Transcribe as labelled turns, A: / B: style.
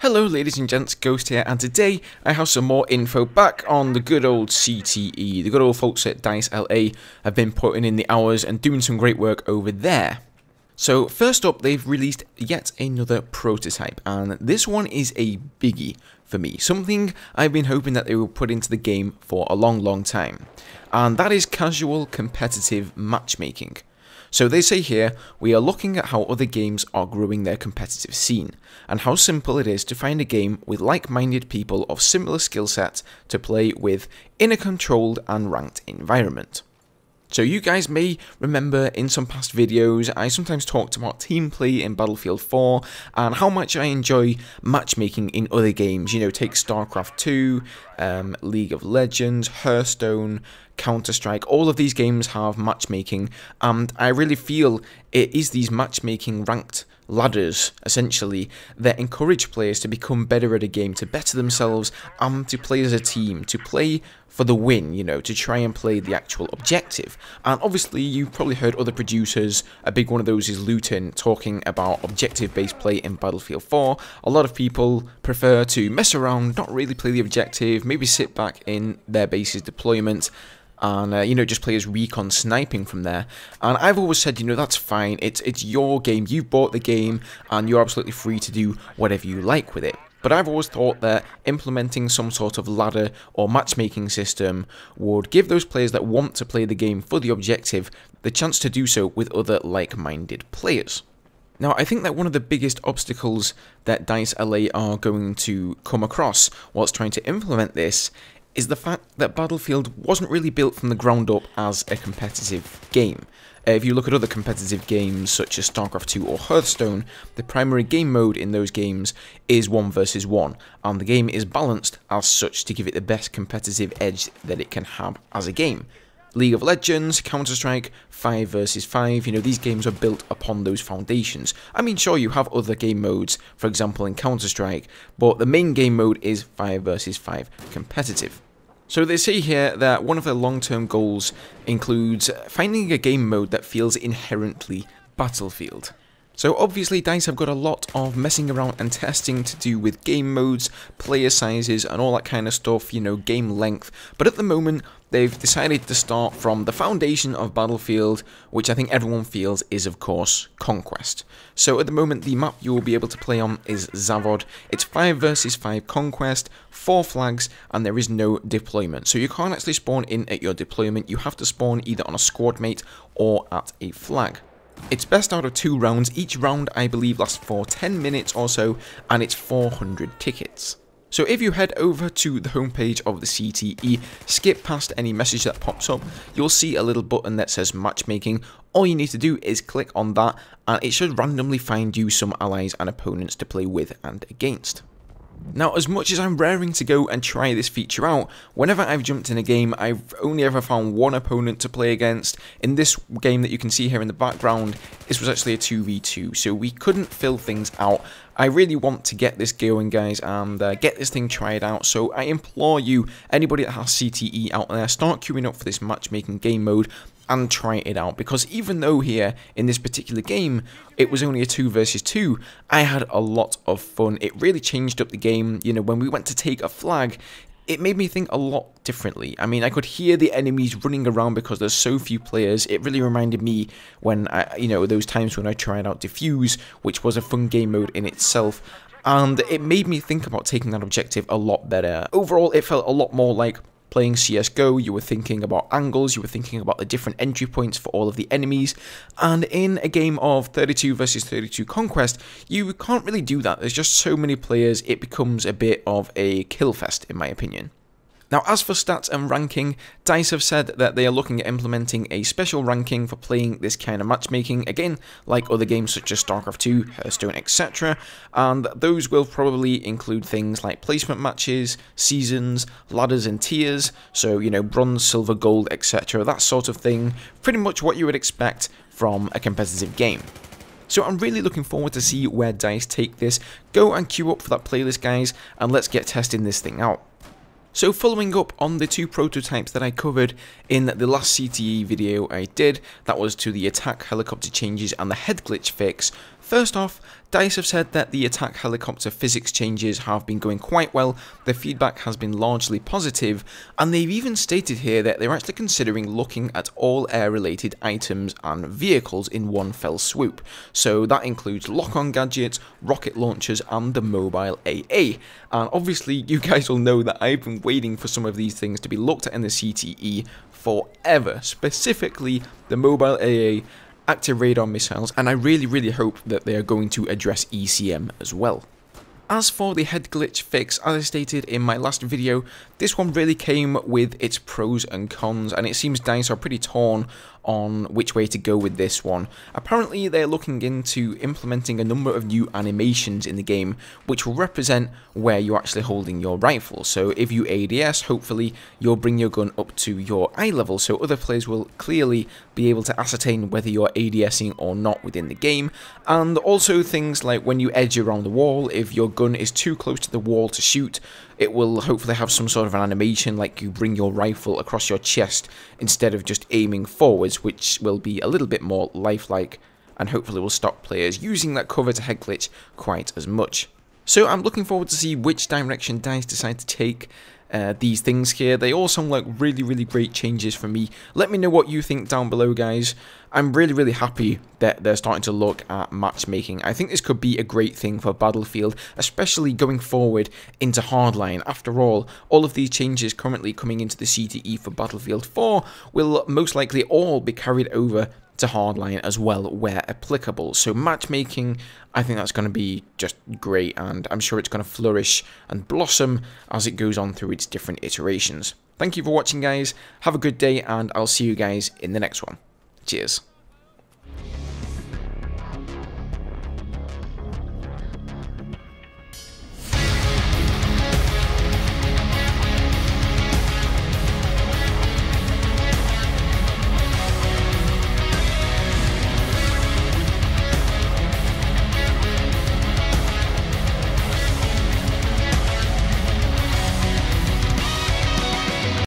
A: Hello ladies and gents, Ghost here, and today I have some more info back on the good old CTE. The good old folks at DICE LA have been putting in the hours and doing some great work over there. So first up, they've released yet another prototype, and this one is a biggie for me. Something I've been hoping that they will put into the game for a long time. And that is casual competitive matchmaking. So they say here, we are looking at how other games are growing their competitive scene, and how simple it is to find a game with like-minded people of similar skill sets to play with in a controlled and ranked environment. So you guys may remember in some past videos, I sometimes talked about team play in Battlefield 4 and how much I enjoy matchmaking in other games. You know, take StarCraft 2, League of Legends, Hearthstone, Counter-Strike. All of these games have matchmaking, and I really feel it is these matchmaking ranked ladders, essentially, that encourage players to become better at a game, to better themselves, and to play as a team, to play for the win, you know, to try and play the actual objective. And obviously, you've probably heard other producers, a big one of those is Luton, talking about objective-based play in Battlefield 4. A lot of people prefer to mess around, not really play the objective, maybe sit back in their base's deployment, and, you know, just play as recon sniping from there. And I've always said, you know, that's fine, it's your game, you bought the game, and you're absolutely free to do whatever you like with it. But I've always thought that implementing some sort of ladder or matchmaking system would give those players that want to play the game for the objective the chance to do so with other like-minded players. Now, I think that one of the biggest obstacles that DICE LA are going to come across whilst trying to implement this is the fact that Battlefield wasn't really built from the ground up as a competitive game. If you look at other competitive games such as StarCraft 2 or Hearthstone, the primary game mode in those games is 1 versus 1, and the game is balanced as such to give it the best competitive edge that it can have as a game. League of Legends, Counter-Strike, 5 versus 5, you know, these games are built upon those foundations. I mean, sure, you have other game modes, for example in Counter-Strike, but the main game mode is 5 versus 5 competitive. So they say here that one of their long-term goals includes finding a game mode that feels inherently Battlefield. So obviously DICE have got a lot of messing around and testing to do with game modes, player sizes and all that kind of stuff, you know, game length, but at the moment they've decided to start from the foundation of Battlefield, which I think everyone feels is of course Conquest. So at the moment the map you will be able to play on is Zavod. It's 5 versus 5 Conquest, 4 flags, and there is no deployment. So you can't actually spawn in at your deployment, you have to spawn either on a squad mate or at a flag. It's best out of 2 rounds, each round I believe lasts for 10 minutes or so, and it's 400 tickets. So if you head over to the homepage of the CTE, skip past any message that pops up, you'll see a little button that says matchmaking. All you need to do is click on that, and it should randomly find you some allies and opponents to play with and against. Now, as much as I'm raring to go and try this feature out, whenever I've jumped in a game, I've only ever found one opponent to play against. In this game that you can see here in the background, this was actually a 2v2, so we couldn't fill things out. I really want to get this going, guys, and get this thing tried out, so I implore you, anybody that has CTE out there, start queuing up for this matchmaking game mode and try it out, because even though here in this particular game it was only a 2 versus 2, I had a lot of fun. It really changed up the game. You know, when we went to take a flag, it made me think a lot differently. I mean, I could hear the enemies running around because there's so few players. It really reminded me when you know, those times when I tried out Diffuse, which was a fun game mode in itself, and it made me think about taking that objective a lot better. Overall, it felt a lot more like playing CSGO. You were thinking about angles, you were thinking about the different entry points for all of the enemies, and in a game of 32 versus 32 Conquest, you can't really do that. There's just so many players, it becomes a bit of a kill fest in my opinion. Now, as for stats and ranking, DICE have said that they are looking at implementing a special ranking for playing this kind of matchmaking, again, like other games such as StarCraft 2, Hearthstone, etc. And those will probably include things like placement matches, seasons, ladders and tiers, so, you know, bronze, silver, gold, etc. That sort of thing, pretty much what you would expect from a competitive game. So I'm really looking forward to see where DICE take this. Go and queue up for that playlist, guys, and let's get testing this thing out. So following up on the 2 prototypes that I covered in the last CTE video I did, that was to the attack helicopter changes and the head glitch fix. First off, DICE have said that the attack helicopter physics changes have been going quite well, their feedback has been largely positive, and they've even stated here that they're actually considering looking at all air-related items and vehicles in one fell swoop. So that includes lock-on gadgets, rocket launchers, and the mobile AA. And obviously, you guys will know that I've been waiting for some of these things to be looked at in the CTE forever, specifically the mobile AA, active radar missiles, and I really hope that they are going to address ECM as well. As for the head glitch fix, as I stated in my last video, this one really came with its pros and cons, and it seems DICE are pretty torn on which way to go with this one. Apparently they're looking into implementing a number of new animations in the game which will represent where you're actually holding your rifle. So if you ADS, hopefully you'll bring your gun up to your eye level so other players will clearly be able to ascertain whether you're ADSing or not within the game. And also things like when you edge around the wall, if your gun is too close to the wall to shoot, it will hopefully have some sort of an animation like you bring your rifle across your chest instead of just aiming forwards, which will be a little bit more lifelike and hopefully will stop players using that cover to head glitch quite as much. So I'm looking forward to see which direction DICE decide to take these things here. They all sound like really great changes for me. Let me know what you think down below, guys. I'm really happy that they're starting to look at matchmaking. I think this could be a great thing for Battlefield, especially going forward into Hardline. After all of these changes currently coming into the CTE for Battlefield 4 will most likely all be carried over to Hardline as well where applicable. So matchmaking, I think that's going to be just great, and I'm sure it's going to flourish and blossom as it goes on through its different iterations. Thank you for watching, guys. Have a good day, and I'll see you guys in the next one. Cheers.